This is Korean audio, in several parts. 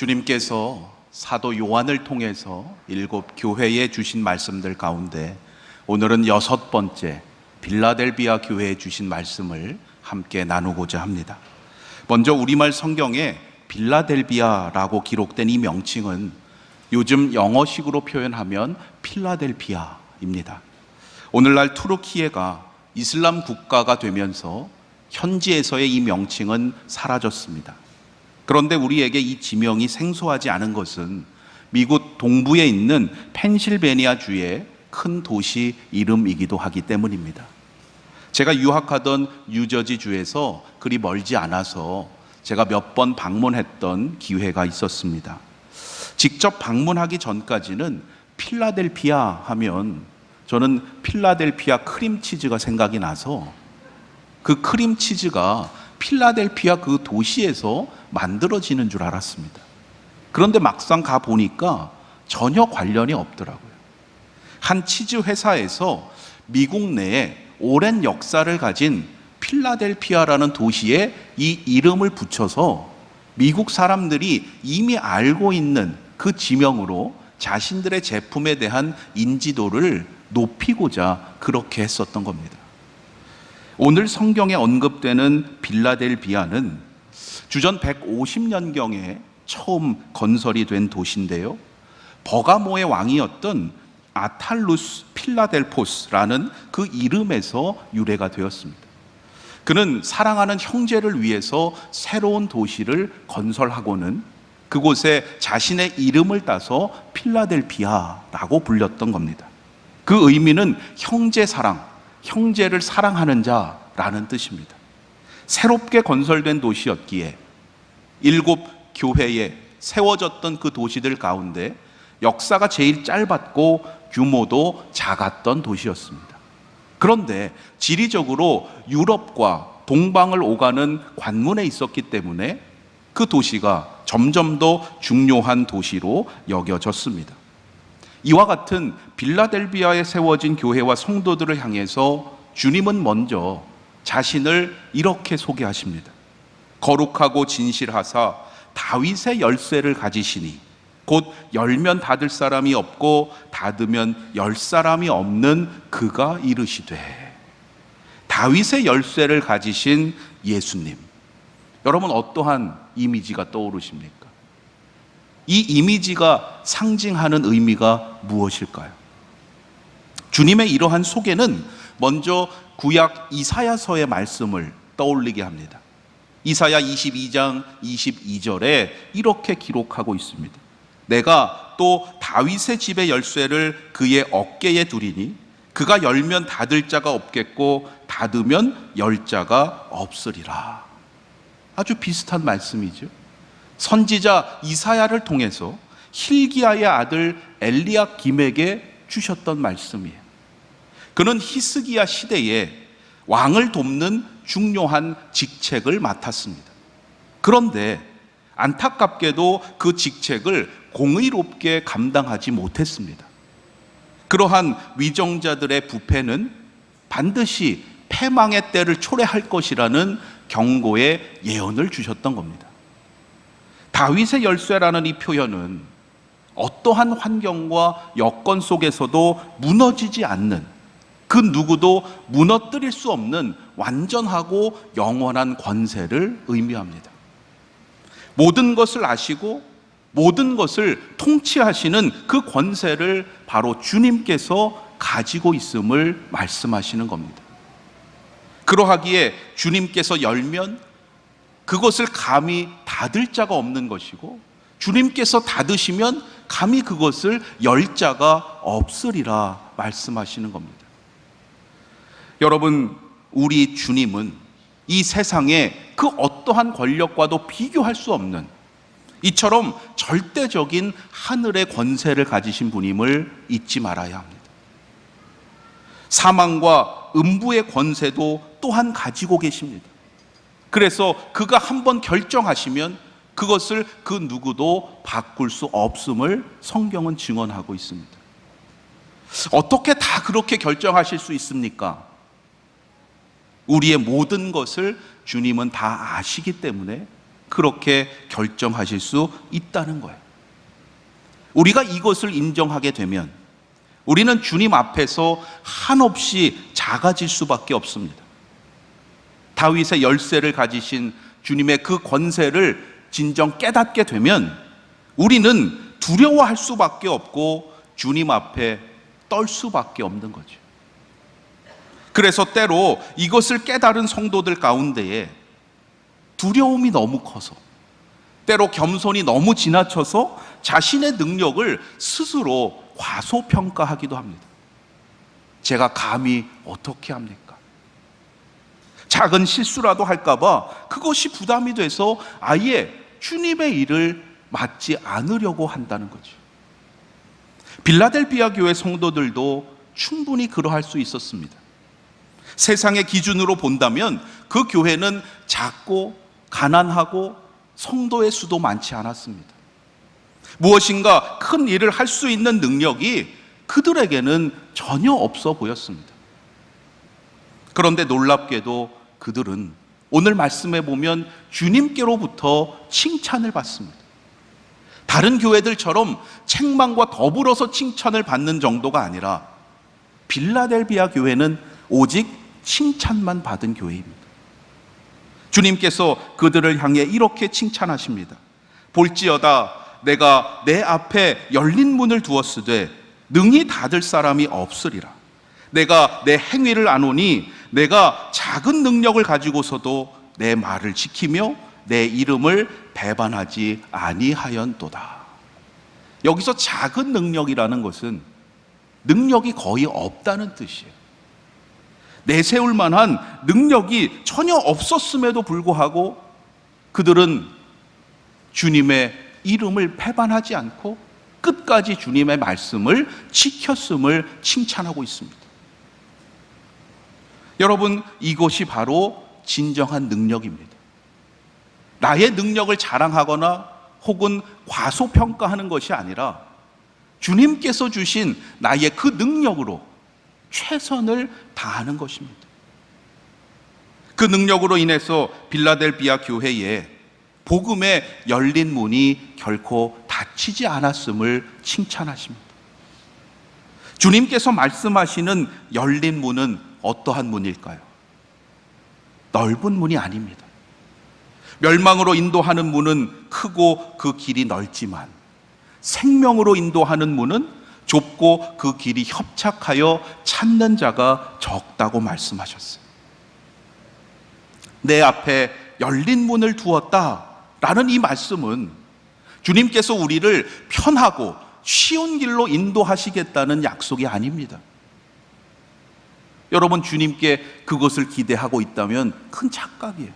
주님께서 사도 요한을 통해서 7 교회에 주신 말씀들 가운데 오늘은 6번째 빌라델비아 교회에 주신 말씀을 함께 나누고자 합니다. 먼저 우리말 성경에 빌라델비아라고 기록된 이 명칭은 요즘 영어식으로 표현하면 필라델피아입니다. 오늘날 투르키예가 이슬람 국가가 되면서 현지에서의 이 명칭은 사라졌습니다. 그런데 우리에게 이 지명이 생소하지 않은 것은 미국 동부에 있는 펜실베니아주의 큰 도시 이름이기도 하기 때문입니다. 제가 유학하던 뉴저지주에서 그리 멀지 않아서 제가 몇 번 방문했던 기회가 있었습니다. 직접 방문하기 전까지는 필라델피아 하면 저는 필라델피아 크림치즈가 생각이 나서 그 크림치즈가 필라델피아 그 도시에서 만들어지는 줄 알았습니다. 그런데 막상 가보니까 전혀 관련이 없더라고요. 한 치즈 회사에서 미국 내에 오랜 역사를 가진 필라델피아라는 도시에 이 이름을 붙여서 미국 사람들이 이미 알고 있는 그 지명으로 자신들의 제품에 대한 인지도를 높이고자 그렇게 했었던 겁니다. 오늘 성경에 언급되는 빌라델비아는 주전 150년경에 처음 건설이 된 도시인데요, 버가모의 왕이었던 아탈루스 필라델포스라는 그 이름에서 유래가 되었습니다. 그는 사랑하는 형제를 위해서 새로운 도시를 건설하고는 그곳에 자신의 이름을 따서 필라델비아라고 불렸던 겁니다. 그 의미는 형제 사랑, 형제를 사랑하는 자라는 뜻입니다. 새롭게 건설된 도시였기에 7 교회에 세워졌던 그 도시들 가운데 역사가 제일 짧았고 규모도 작았던 도시였습니다. 그런데 지리적으로 유럽과 동방을 오가는 관문에 있었기 때문에 그 도시가 점점 더 중요한 도시로 여겨졌습니다. 이와 같은 빌라델비아에 세워진 교회와 성도들을 향해서 주님은 먼저 자신을 이렇게 소개하십니다. 거룩하고 진실하사 다윗의 열쇠를 가지시니 곧 열면 닫을 사람이 없고 닫으면 열 사람이 없는 그가 이르시되. 다윗의 열쇠를 가지신 예수님, 여러분 어떠한 이미지가 떠오르십니까? 이 이미지가 상징하는 의미가 무엇일까요? 주님의 이러한 소개는 먼저 구약 이사야서의 말씀을 떠올리게 합니다. 이사야 22장 22절에 이렇게 기록하고 있습니다. 내가 또 다윗의 집의 열쇠를 그의 어깨에 두리니 그가 열면 닫을 자가 없겠고 닫으면 열 자가 없으리라. 아주 비슷한 말씀이죠. 선지자 이사야를 통해서 hil기야의 아들 엘리야김에게 주셨던 말씀이에요. 그는 히스기야 시대에 왕을 돕는 중요한 직책을 맡았습니다. 그런데 안타깝게도 그 직책을 공의롭게 감당하지 못했습니다. 그러한 위정자들의 부패는 반드시 패망의 때를 초래할 것이라는 경고의 예언을 주셨던 겁니다. 다윗의 열쇠라는 이 표현은 어떠한 환경과 여건 속에서도 무너지지 않는, 그 누구도 무너뜨릴 수 없는 완전하고 영원한 권세를 의미합니다. 모든 것을 아시고 모든 것을 통치하시는 그 권세를 바로 주님께서 가지고 있음을 말씀하시는 겁니다. 그러하기에 주님께서 열면 그것을 감히 닫을 자가 없는 것이고, 주님께서 닫으시면 감히 그것을 열 자가 없으리라 말씀하시는 겁니다. 여러분, 우리 주님은 이 세상에 그 어떠한 권력과도 비교할 수 없는 이처럼 절대적인 하늘의 권세를 가지신 분임을 잊지 말아야 합니다. 사망과 음부의 권세도 또한 가지고 계십니다. 그래서 그가 한번 결정하시면 그것을 그 누구도 바꿀 수 없음을 성경은 증언하고 있습니다. 어떻게 다 그렇게 결정하실 수 있습니까? 우리의 모든 것을 주님은 다 아시기 때문에 그렇게 결정하실 수 있다는 거예요. 우리가 이것을 인정하게 되면 우리는 주님 앞에서 한없이 작아질 수밖에 없습니다. 다윗의 열쇠를 가지신 주님의 그 권세를 진정 깨닫게 되면 우리는 두려워할 수밖에 없고 주님 앞에 떨 수밖에 없는 거죠. 그래서 때로 이것을 깨달은 성도들 가운데에 두려움이 너무 커서, 때로 겸손이 너무 지나쳐서 자신의 능력을 스스로 과소평가하기도 합니다. 제가 감히 어떻게 합니까? 작은 실수라도 할까봐 그것이 부담이 돼서 아예 주님의 일을 맡지 않으려고 한다는 거죠. 빌라델비아 교회 성도들도 충분히 그러할 수 있었습니다. 세상의 기준으로 본다면 그 교회는 작고 가난하고 성도의 수도 많지 않았습니다. 무엇인가 큰 일을 할 수 있는 능력이 그들에게는 전혀 없어 보였습니다. 그런데 놀랍게도 그들은 오늘 말씀에 보면 주님께로부터 칭찬을 받습니다. 다른 교회들처럼 책망과 더불어서 칭찬을 받는 정도가 아니라 빌라델비아 교회는 오직 칭찬만 받은 교회입니다. 주님께서 그들을 향해 이렇게 칭찬하십니다. 볼지어다 내가 내 앞에 열린 문을 두었으되 능히 닫을 사람이 없으리라. 내가 내 행위를 아노니 내가 작은 능력을 가지고서도 내 말을 지키며 내 이름을 배반하지 아니하였도다. 여기서 작은 능력이라는 것은 능력이 거의 없다는 뜻이에요. 내세울 만한 능력이 전혀 없었음에도 불구하고 그들은 주님의 이름을 배반하지 않고 끝까지 주님의 말씀을 지켰음을 칭찬하고 있습니다. 여러분, 이것이 바로 진정한 능력입니다. 나의 능력을 자랑하거나 혹은 과소평가하는 것이 아니라 주님께서 주신 나의 그 능력으로 최선을 다하는 것입니다. 그 능력으로 인해서 빌라델비아 교회에 복음의 열린 문이 결코 닫히지 않았음을 칭찬하십니다. 주님께서 말씀하시는 열린 문은 어떠한 문일까요? 넓은 문이 아닙니다. 멸망으로 인도하는 문은 크고 그 길이 넓지만 생명으로 인도하는 문은 좁고 그 길이 협착하여 찾는 자가 적다고 말씀하셨어요. 내 앞에 열린 문을 두었다라는 이 말씀은 주님께서 우리를 편하고 쉬운 길로 인도하시겠다는 약속이 아닙니다. 여러분, 주님께 그것을 기대하고 있다면 큰 착각이에요.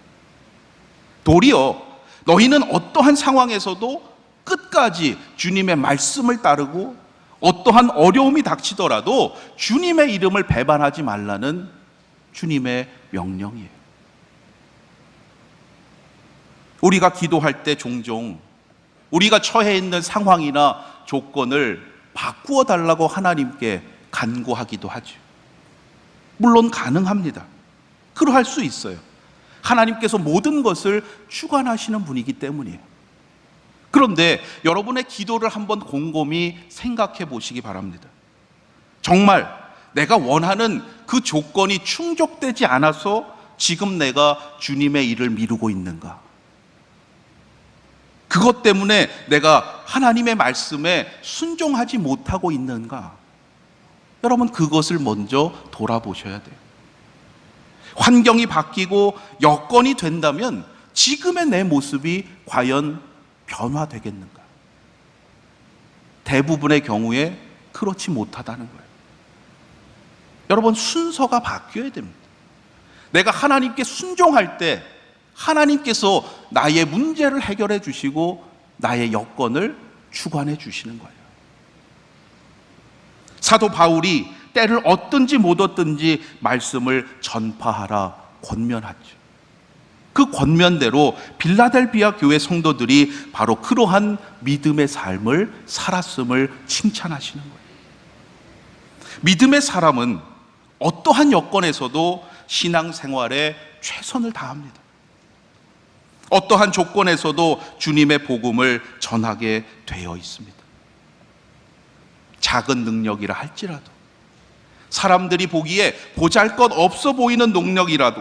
도리어 너희는 어떠한 상황에서도 끝까지 주님의 말씀을 따르고 어떠한 어려움이 닥치더라도 주님의 이름을 배반하지 말라는 주님의 명령이에요. 우리가 기도할 때 종종 우리가 처해 있는 상황이나 조건을 바꾸어 달라고 하나님께 간구하기도 하죠. 물론 가능합니다. 그러할 수 있어요. 하나님께서 모든 것을 주관하시는 분이기 때문이에요. 그런데 여러분의 기도를 한번 곰곰이 생각해 보시기 바랍니다. 정말 내가 원하는 그 조건이 충족되지 않아서 지금 내가 주님의 일을 미루고 있는가? 그것 때문에 내가 하나님의 말씀에 순종하지 못하고 있는가? 여러분, 그것을 먼저 돌아보셔야 돼요. 환경이 바뀌고 여건이 된다면 지금의 내 모습이 과연 변화되겠는가? 대부분의 경우에 그렇지 못하다는 거예요. 여러분, 순서가 바뀌어야 됩니다. 내가 하나님께 순종할 때 하나님께서 나의 문제를 해결해 주시고 나의 여건을 주관해 주시는 거예요. 사도 바울이 때를 얻든지 못 얻든지 말씀을 전파하라 권면하죠. 그 권면대로 빌라델비아 교회 성도들이 바로 그러한 믿음의 삶을 살았음을 칭찬하시는 거예요. 믿음의 사람은 어떠한 여건에서도 신앙생활에 최선을 다합니다. 어떠한 조건에서도 주님의 복음을 전하게 되어 있습니다. 작은 능력이라 할지라도, 사람들이 보기에 보잘것없어 보이는 능력이라도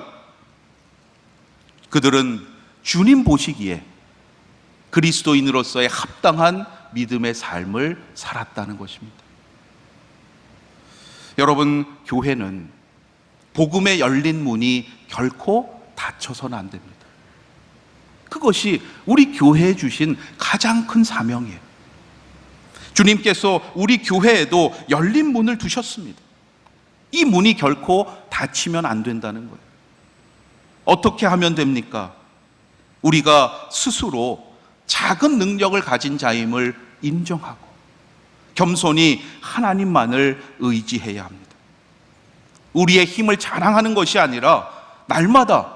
그들은 주님 보시기에 그리스도인으로서의 합당한 믿음의 삶을 살았다는 것입니다. 여러분, 교회는 복음의 열린 문이 결코 닫혀서는 안 됩니다. 그것이 우리 교회에 주신 가장 큰 사명이에요. 주님께서 우리 교회에도 열린 문을 두셨습니다. 이 문이 결코 닫히면 안 된다는 거예요. 어떻게 하면 됩니까? 우리가 스스로 작은 능력을 가진 자임을 인정하고 겸손히 하나님만을 의지해야 합니다. 우리의 힘을 자랑하는 것이 아니라 날마다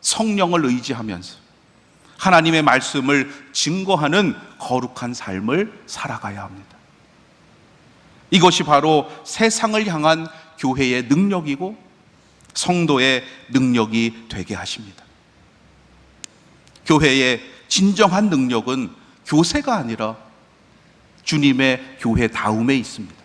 성령을 의지하면서 하나님의 말씀을 증거하는 거룩한 삶을 살아가야 합니다. 이것이 바로 세상을 향한 교회의 능력이고 성도의 능력이 되게 하십니다. 교회의 진정한 능력은 교세가 아니라 주님의 교회다움에 있습니다.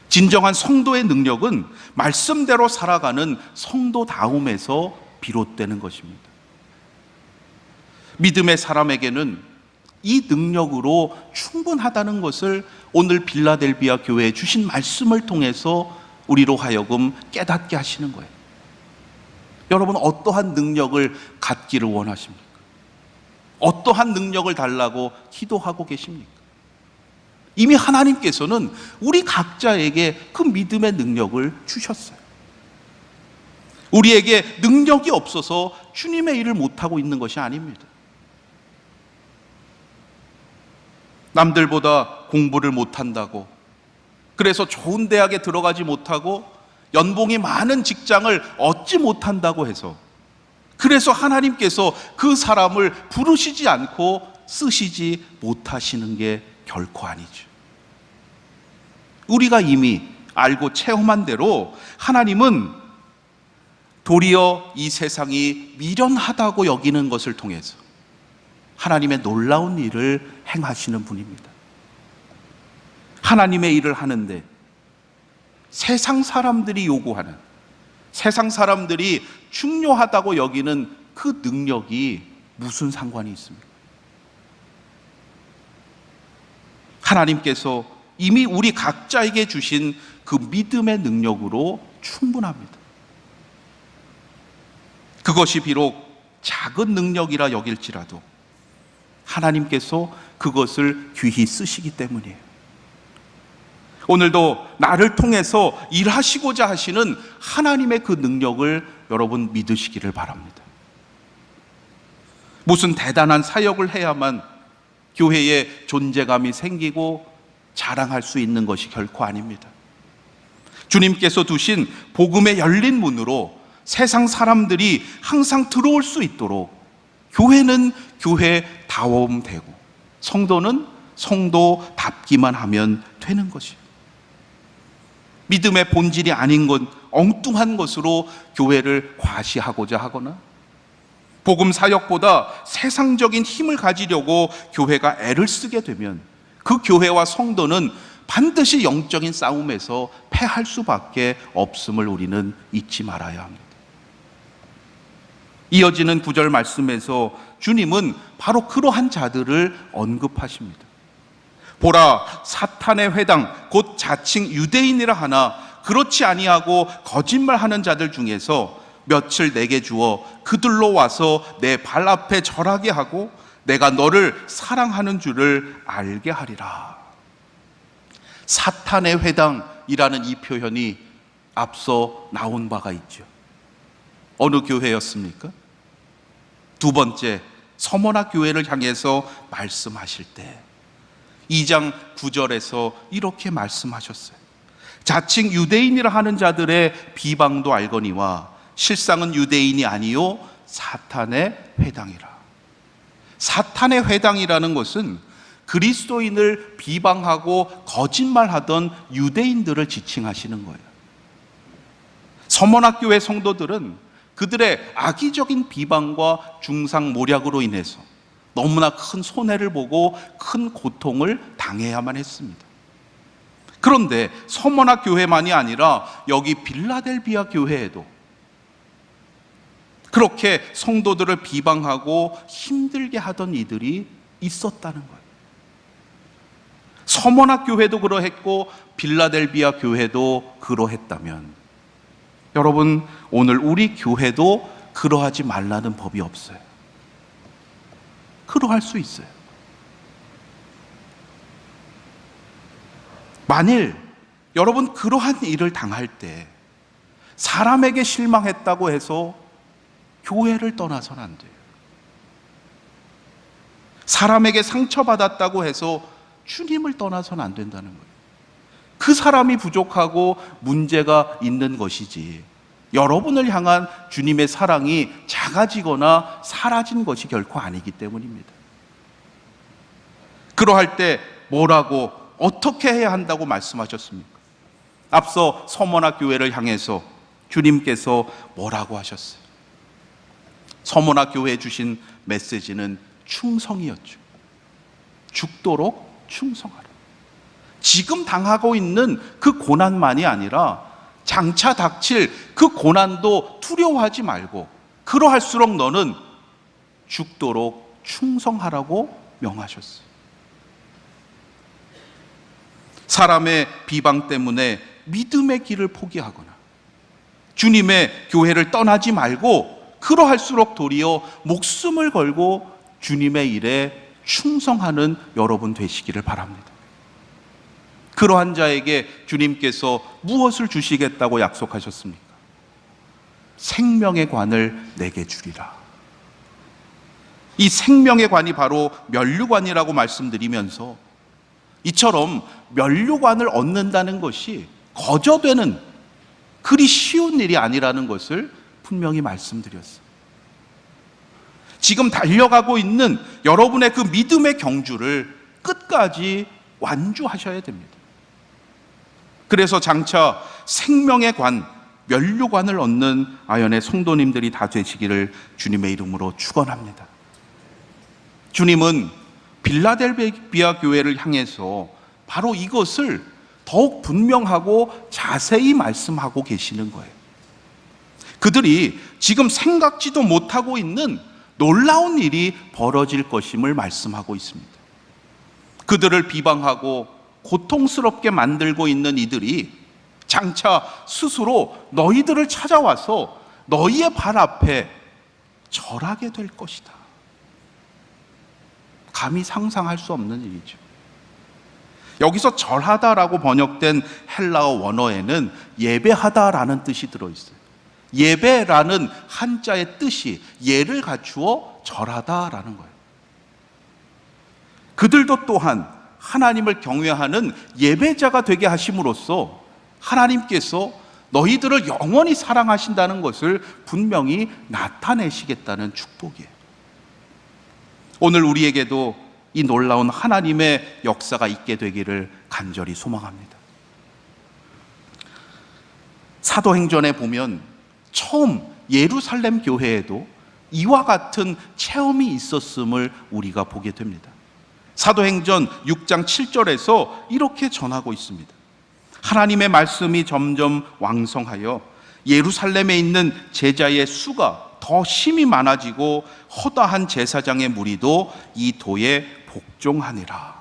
진정한 성도의 능력은 말씀대로 살아가는 성도다움에서 비롯되는 것입니다. 믿음의 사람에게는 이 능력으로 충분하다는 것을 오늘 빌라델비아 교회에 주신 말씀을 통해서 우리로 하여금 깨닫게 하시는 거예요. 여러분, 어떠한 능력을 갖기를 원하십니까? 어떠한 능력을 달라고 기도하고 계십니까? 이미 하나님께서는 우리 각자에게 그 믿음의 능력을 주셨어요. 우리에게 능력이 없어서 주님의 일을 못하고 있는 것이 아닙니다. 남들보다 공부를 못한다고, 그래서 좋은 대학에 들어가지 못하고 연봉이 많은 직장을 얻지 못한다고 해서, 그래서 하나님께서 그 사람을 부르시지 않고 쓰시지 못하시는 게 결코 아니죠. 우리가 이미 알고 체험한 대로 하나님은 도리어 이 세상이 미련하다고 여기는 것을 통해서 하나님의 놀라운 일을 행하시는 분입니다. 하나님의 일을 하는데 세상 사람들이 요구하는, 세상 사람들이 중요하다고 여기는 그 능력이 무슨 상관이 있습니까? 하나님께서 이미 우리 각자에게 주신 그 믿음의 능력으로 충분합니다. 그것이 비록 작은 능력이라 여길지라도 하나님께서 그것을 귀히 쓰시기 때문이에요. 오늘도 나를 통해서 일하시고자 하시는 하나님의 그 능력을 여러분 믿으시기를 바랍니다. 무슨 대단한 사역을 해야만 교회에 존재감이 생기고 자랑할 수 있는 것이 결코 아닙니다. 주님께서 두신 복음의 열린 문으로 세상 사람들이 항상 들어올 수 있도록 교회는 교회다움 되고 성도는 성도답기만 하면 되는 것이에요. 믿음의 본질이 아닌 것, 엉뚱한 것으로 교회를 과시하고자 하거나 복음 사역보다 세상적인 힘을 가지려고 교회가 애를 쓰게 되면 그 교회와 성도는 반드시 영적인 싸움에서 패할 수밖에 없음을 우리는 잊지 말아야 합니다. 이어지는 9절 말씀에서 주님은 바로 그러한 자들을 언급하십니다. 보라, 사탄의 회당 곧 자칭 유대인이라 하나 그렇지 아니하고 거짓말하는 자들 중에서 며칠 내게 주어 그들로 와서 내 발 앞에 절하게 하고 내가 너를 사랑하는 줄을 알게 하리라. 사탄의 회당이라는 이 표현이 앞서 나온 바가 있죠. 어느 교회였습니까? 두 번째, 서머나 교회를 향해서 말씀하실 때 2장 9절에서 이렇게 말씀하셨어요. 자칭 유대인이라 하는 자들의 비방도 알거니와 실상은 유대인이 아니요 사탄의 회당이라. 사탄의 회당이라는 것은 그리스도인을 비방하고 거짓말하던 유대인들을 지칭하시는 거예요. 서머나 교회 성도들은 그들의 악의적인 비방과 중상모략으로 인해서 너무나 큰 손해를 보고 큰 고통을 당해야만 했습니다. 그런데 서머나 교회만이 아니라 여기 빌라델비아 교회에도 그렇게 성도들을 비방하고 힘들게 하던 이들이 있었다는 거예요. 서머나 교회도 그러했고 빌라델비아 교회도 그러했다면 여러분, 오늘 우리 교회도 그러하지 말라는 법이 없어요. 그러할 수 있어요. 만일 여러분 그러한 일을 당할 때 사람에게 실망했다고 해서 교회를 떠나서는 안 돼요. 사람에게 상처받았다고 해서 주님을 떠나서는 안 된다는 거예요. 그 사람이 부족하고 문제가 있는 것이지 여러분을 향한 주님의 사랑이 작아지거나 사라진 것이 결코 아니기 때문입니다. 그러할 때 뭐라고 어떻게 해야 한다고 말씀하셨습니까? 앞서 서머나 교회를 향해서 주님께서 뭐라고 하셨어요? 서머나 교회에 주신 메시지는 충성이었죠. 죽도록 충성하라. 지금 당하고 있는 그 고난만이 아니라 장차 닥칠 그 고난도 두려워하지 말고 그러할수록 너는 죽도록 충성하라고 명하셨어요. 사람의 비방 때문에 믿음의 길을 포기하거나 주님의 교회를 떠나지 말고 그러할수록 도리어 목숨을 걸고 주님의 일에 충성하는 여러분 되시기를 바랍니다. 그러한 자에게 주님께서 무엇을 주시겠다고 약속하셨습니까? 생명의 관을 내게 주리라. 이 생명의 관이 바로 면류관이라고 말씀드리면서 이처럼 면류관을 얻는다는 것이 거저되는 그리 쉬운 일이 아니라는 것을 분명히 말씀드렸어요. 지금 달려가고 있는 여러분의 그 믿음의 경주를 끝까지 완주하셔야 됩니다. 그래서 장차 생명의 관, 면류관을 얻는 아연의 성도님들이 다 되시기를 주님의 이름으로 축원합니다. 주님은 빌라델비아 교회를 향해서 바로 이것을 더욱 분명하고 자세히 말씀하고 계시는 거예요. 그들이 지금 생각지도 못하고 있는 놀라운 일이 벌어질 것임을 말씀하고 있습니다. 그들을 비방하고 고통스럽게 만들고 있는 이들이 장차 스스로 너희들을 찾아와서 너희의 발 앞에 절하게 될 것이다. 감히 상상할 수 없는 일이죠. 여기서 절하다라고 번역된 헬라어 원어에는 예배하다라는 뜻이 들어있어요. 예배라는 한자의 뜻이 예를 갖추어 절하다라는 거예요. 그들도 또한 하나님을 경외하는 예배자가 되게 하심으로써 하나님께서 너희들을 영원히 사랑하신다는 것을 분명히 나타내시겠다는 축복이에요. 오늘 우리에게도 이 놀라운 하나님의 역사가 있게 되기를 간절히 소망합니다. 사도행전에 보면 처음 예루살렘 교회에도 이와 같은 체험이 있었음을 우리가 보게 됩니다. 사도행전 6장 7절에서 이렇게 전하고 있습니다. 하나님의 말씀이 점점 왕성하여 예루살렘에 있는 제자의 수가 더 심히 많아지고 허다한 제사장의 무리도 이 도에 복종하니라.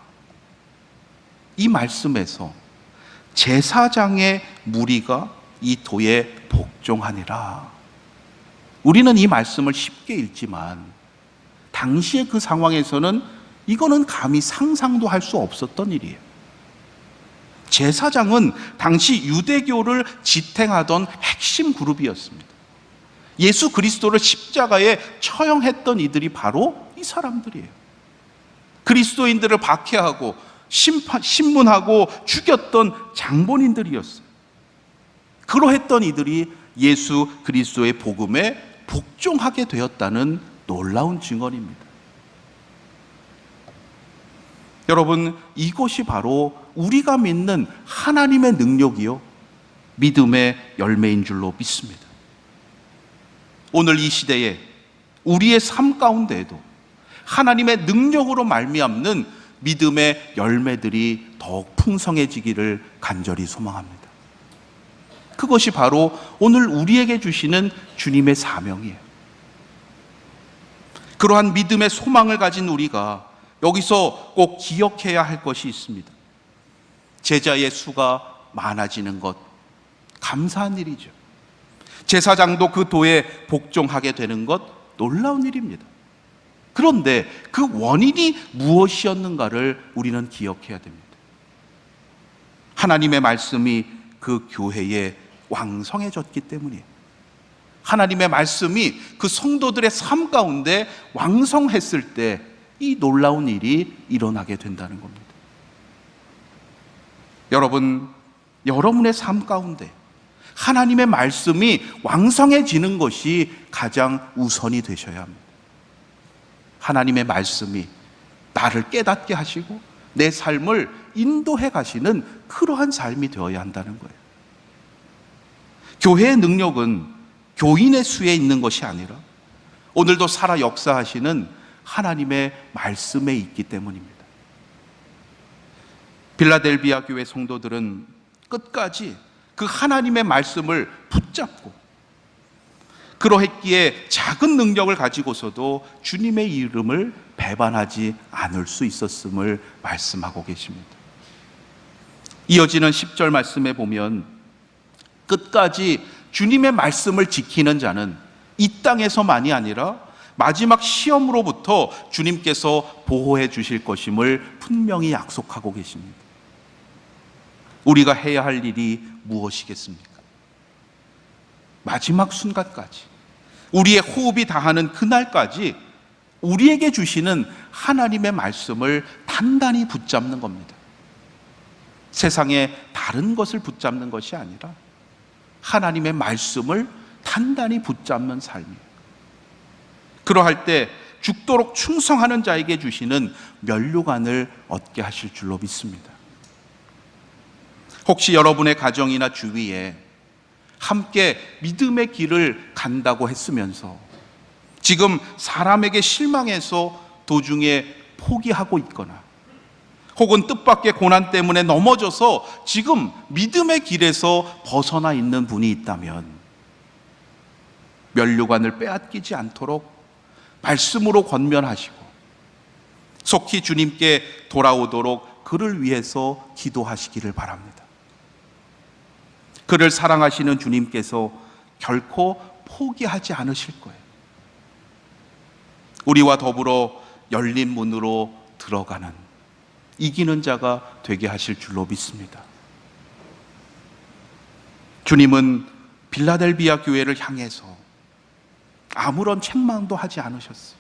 이 말씀에서 제사장의 무리가 이 도에 복종하니라. 우리는 이 말씀을 쉽게 읽지만 당시의 그 상황에서는 이거는 감히 상상도 할 수 없었던 일이에요. 제사장은 당시 유대교를 지탱하던 핵심 그룹이었습니다. 예수 그리스도를 십자가에 처형했던 이들이 바로 이 사람들이에요. 그리스도인들을 박해하고 신문하고 죽였던 장본인들이었어요. 그러했던 이들이 예수 그리스도의 복음에 복종하게 되었다는 놀라운 증언입니다. 여러분, 이것이 바로 우리가 믿는 하나님의 능력이요 믿음의 열매인 줄로 믿습니다. 오늘 이 시대에 우리의 삶 가운데에도 하나님의 능력으로 말미암는 믿음의 열매들이 더욱 풍성해지기를 간절히 소망합니다. 그것이 바로 오늘 우리에게 주시는 주님의 사명이에요. 그러한 믿음의 소망을 가진 우리가 여기서 꼭 기억해야 할 것이 있습니다. 제자의 수가 많아지는 것, 감사한 일이죠. 제사장도 그 도에 복종하게 되는 것, 놀라운 일입니다. 그런데 그 원인이 무엇이었는가를 우리는 기억해야 됩니다. 하나님의 말씀이 그 교회에 왕성해졌기 때문이에요. 하나님의 말씀이 그 성도들의 삶 가운데 왕성했을 때 이 놀라운 일이 일어나게 된다는 겁니다. 여러분, 여러분의 삶 가운데 하나님의 말씀이 왕성해지는 것이 가장 우선이 되셔야 합니다. 하나님의 말씀이 나를 깨닫게 하시고 내 삶을 인도해 가시는 그러한 삶이 되어야 한다는 거예요. 교회의 능력은 교인의 수에 있는 것이 아니라 오늘도 살아 역사하시는 하나님의 말씀에 있기 때문입니다. 빌라델비아 교회 성도들은 끝까지 그 하나님의 말씀을 붙잡고 그러했기에 작은 능력을 가지고서도 주님의 이름을 배반하지 않을 수 있었음을 말씀하고 계십니다. 이어지는 10절 말씀에 보면 끝까지 주님의 말씀을 지키는 자는 이 땅에서만이 아니라 마지막 시험으로부터 주님께서 보호해 주실 것임을 분명히 약속하고 계십니다. 우리가 해야 할 일이 무엇이겠습니까? 마지막 순간까지, 우리의 호흡이 다하는 그날까지 우리에게 주시는 하나님의 말씀을 단단히 붙잡는 겁니다. 세상에 다른 것을 붙잡는 것이 아니라 하나님의 말씀을 단단히 붙잡는 삶이에요. 그러할 때 죽도록 충성하는 자에게 주시는 면류관을 얻게 하실 줄로 믿습니다. 혹시 여러분의 가정이나 주위에 함께 믿음의 길을 간다고 했으면서 지금 사람에게 실망해서 도중에 포기하고 있거나 혹은 뜻밖의 고난 때문에 넘어져서 지금 믿음의 길에서 벗어나 있는 분이 있다면 면류관을 빼앗기지 않도록 말씀으로 권면하시고 속히 주님께 돌아오도록 그를 위해서 기도하시기를 바랍니다. 그를 사랑하시는 주님께서 결코 포기하지 않으실 거예요. 우리와 더불어 열린 문으로 들어가는 이기는 자가 되게 하실 줄로 믿습니다. 주님은 빌라델비아 교회를 향해서 아무런 책망도 하지 않으셨어요.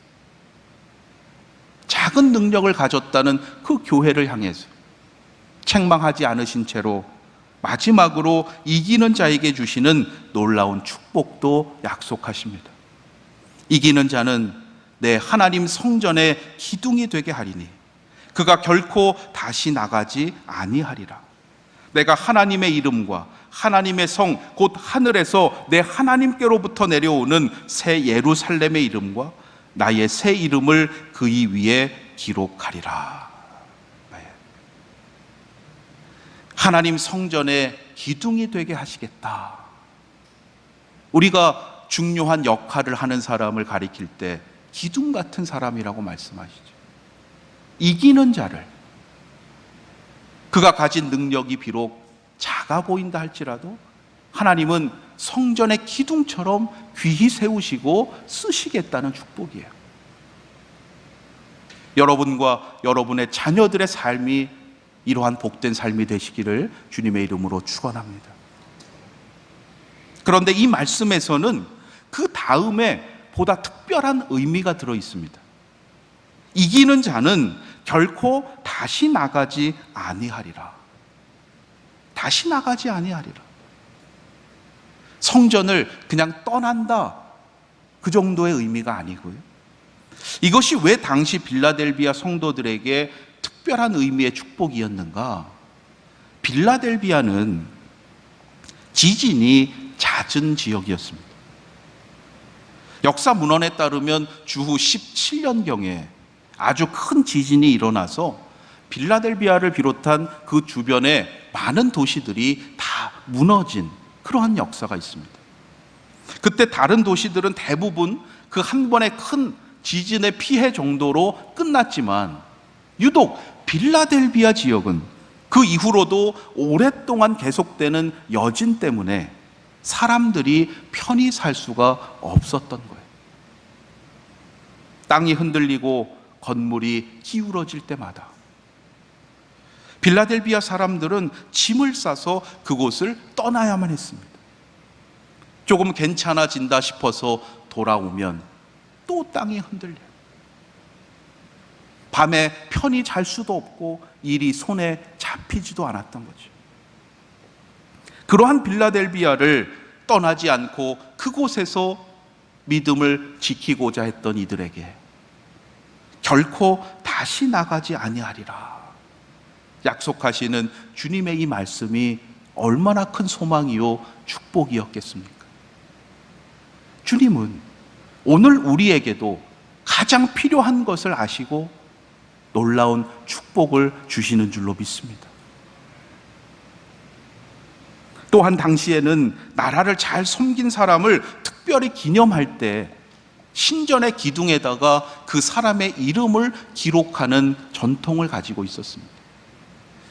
작은 능력을 가졌다는 그 교회를 향해서 책망하지 않으신 채로 마지막으로 이기는 자에게 주시는 놀라운 축복도 약속하십니다. 이기는 자는 내 하나님 성전의 기둥이 되게 하리니 그가 결코 다시 나가지 아니하리라. 내가 하나님의 이름과 하나님의 성 곧 하늘에서 내 하나님께로부터 내려오는 새 예루살렘의 이름과 나의 새 이름을 그의 위에 기록하리라. 하나님 성전의 기둥이 되게 하시겠다. 우리가 중요한 역할을 하는 사람을 가리킬 때 기둥 같은 사람이라고 말씀하시죠. 이기는 자를, 그가 가진 능력이 비록 작아 보인다 할지라도 하나님은 성전의 기둥처럼 귀히 세우시고 쓰시겠다는 축복이에요. 여러분과 여러분의 자녀들의 삶이 이러한 복된 삶이 되시기를 주님의 이름으로 축원합니다. 그런데 이 말씀에서는 그 다음에 보다 특별한 의미가 들어 있습니다. 이기는 자는 결코 다시 나가지 아니하리라. 다시 나가지 아니하리라. 성전을 그냥 떠난다, 그 정도의 의미가 아니고요. 이것이 왜 당시 빌라델비아 성도들에게 특별한 의미의 축복이었는가? 빌라델비아는 지진이 잦은 지역이었습니다. 역사 문헌에 따르면 주후 17년경에 아주 큰 지진이 일어나서 빌라델비아를 비롯한 그 주변의 많은 도시들이 다 무너진 그러한 역사가 있습니다. 그때 다른 도시들은 대부분 그 한 번의 큰 지진의 피해 정도로 끝났지만 유독 빌라델비아 지역은 그 이후로도 오랫동안 계속되는 여진 때문에 사람들이 편히 살 수가 없었던 거예요. 땅이 흔들리고 건물이 기울어질 때마다 빌라델비아 사람들은 짐을 싸서 그곳을 떠나야만 했습니다. 조금 괜찮아진다 싶어서 돌아오면 또 땅이 흔들려요. 밤에 편히 잘 수도 없고 일이 손에 잡히지도 않았던 거죠. 그러한 빌라델비아를 떠나지 않고 그곳에서 믿음을 지키고자 했던 이들에게 결코 다시 나가지 아니하리라 약속하시는 주님의 이 말씀이 얼마나 큰 소망이요 축복이었겠습니까? 주님은 오늘 우리에게도 가장 필요한 것을 아시고 놀라운 축복을 주시는 줄로 믿습니다. 또한 당시에는 나라를 잘 섬긴 사람을 특별히 기념할 때 신전의 기둥에다가 그 사람의 이름을 기록하는 전통을 가지고 있었습니다.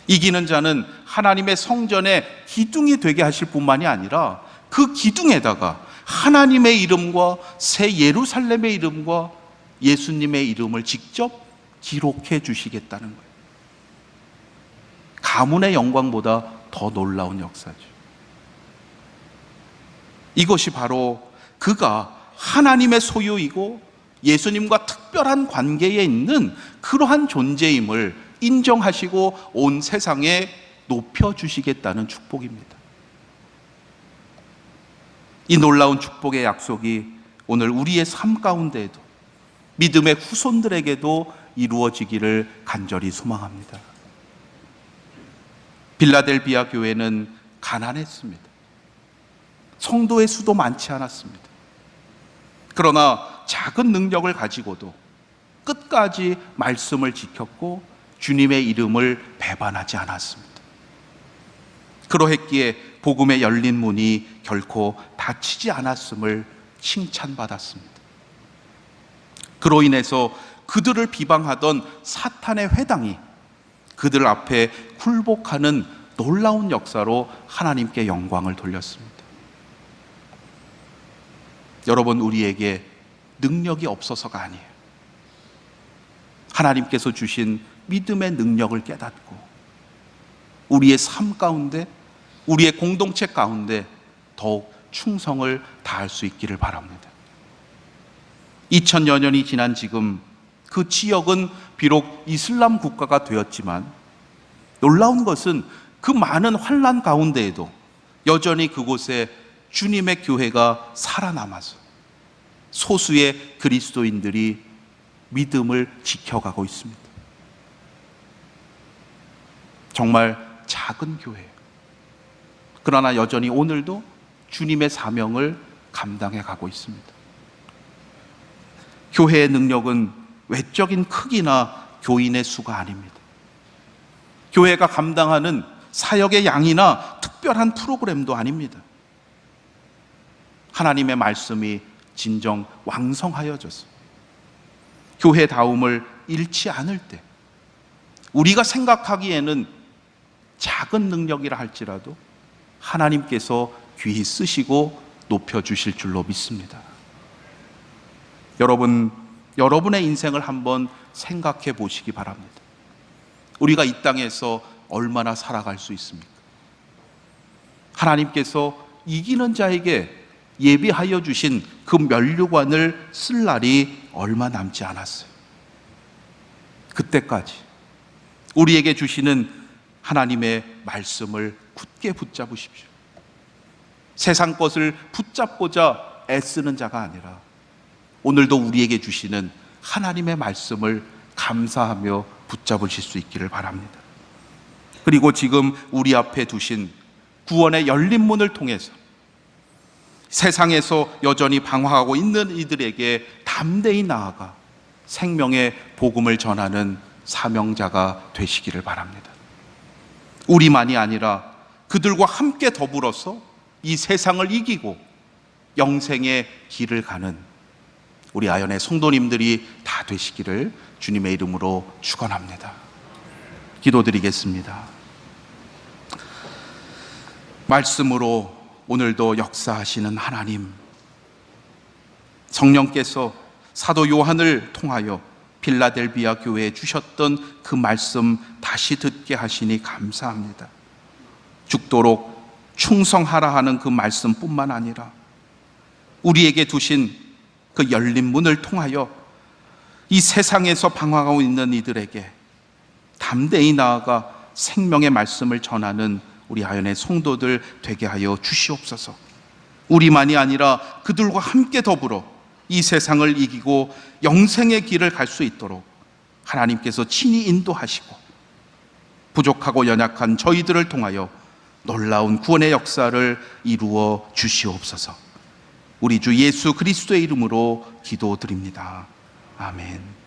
이기는 자는 하나님의 성전의 기둥이 되게 하실 뿐만이 아니라 그 기둥에다가 하나님의 이름과 새 예루살렘의 이름과 예수님의 이름을 직접 기록해 주시겠다는 거예요. 가문의 영광보다 더 놀라운 역사죠. 이것이 바로 그가 하나님의 소유이고 예수님과 특별한 관계에 있는 그러한 존재임을 인정하시고 온 세상에 높여주시겠다는 축복입니다. 이 놀라운 축복의 약속이 오늘 우리의 삶 가운데에도 믿음의 후손들에게도 이루어지기를 간절히 소망합니다. 빌라델비아 교회는 가난했습니다. 성도의 수도 많지 않았습니다. 그러나 작은 능력을 가지고도 끝까지 말씀을 지켰고 주님의 이름을 배반하지 않았습니다. 그러했기에 복음의 열린 문이 결코 닫히지 않았음을 칭찬받았습니다. 그로 인해서 그들을 비방하던 사탄의 회당이 그들 앞에 굴복하는 놀라운 역사로 하나님께 영광을 돌렸습니다. 여러분, 우리에게 능력이 없어서가 아니에요. 하나님께서 주신 믿음의 능력을 깨닫고 우리의 삶 가운데, 우리의 공동체 가운데 더욱 충성을 다할 수 있기를 바랍니다. 2000여 년이 지난 지금 그 지역은 비록 이슬람 국가가 되었지만 놀라운 것은 그 많은 환난 가운데에도 여전히 그곳에 주님의 교회가 살아남아서 소수의 그리스도인들이 믿음을 지켜가고 있습니다. 정말 작은 교회예요. 그러나 여전히 오늘도 주님의 사명을 감당해 가고 있습니다. 교회의 능력은 외적인 크기나 교인의 수가 아닙니다. 교회가 감당하는 사역의 양이나 특별한 프로그램도 아닙니다. 하나님의 말씀이 진정 왕성하여져서 교회다움을 잃지 않을 때 우리가 생각하기에는 작은 능력이라 할지라도 하나님께서 귀히 쓰시고 높여주실 줄로 믿습니다. 여러분, 여러분의 인생을 한번 생각해 보시기 바랍니다. 우리가 이 땅에서 얼마나 살아갈 수 있습니까? 하나님께서 이기는 자에게 예비하여 주신 그 면류관을 쓸 날이 얼마 남지 않았어요. 그때까지 우리에게 주시는 하나님의 말씀을 굳게 붙잡으십시오. 세상 것을 붙잡고자 애쓰는 자가 아니라 오늘도 우리에게 주시는 하나님의 말씀을 감사하며 붙잡으실 수 있기를 바랍니다. 그리고 지금 우리 앞에 두신 구원의 열린 문을 통해서 세상에서 여전히 방황하고 있는 이들에게 담대히 나아가 생명의 복음을 전하는 사명자가 되시기를 바랍니다. 우리만이 아니라 그들과 함께 더불어서 이 세상을 이기고 영생의 길을 가는 우리 아연의 성도님들이 다 되시기를 주님의 이름으로 축원합니다. 기도드리겠습니다. 말씀으로 오늘도 역사하시는 하나님, 성령께서 사도 요한을 통하여 필라델비아 교회에 주셨던 그 말씀 다시 듣게 하시니 감사합니다. 죽도록 충성하라 하는 그 말씀뿐만 아니라 우리에게 두신 그 열린 문을 통하여 이 세상에서 방황하고 있는 이들에게 담대히 나아가 생명의 말씀을 전하는 우리 아연의 성도들 되게 하여 주시옵소서. 우리만이 아니라 그들과 함께 더불어 이 세상을 이기고 영생의 길을 갈 수 있도록 하나님께서 친히 인도하시고 부족하고 연약한 저희들을 통하여 놀라운 구원의 역사를 이루어 주시옵소서. 우리 주 예수 그리스도의 이름으로 기도드립니다. 아멘.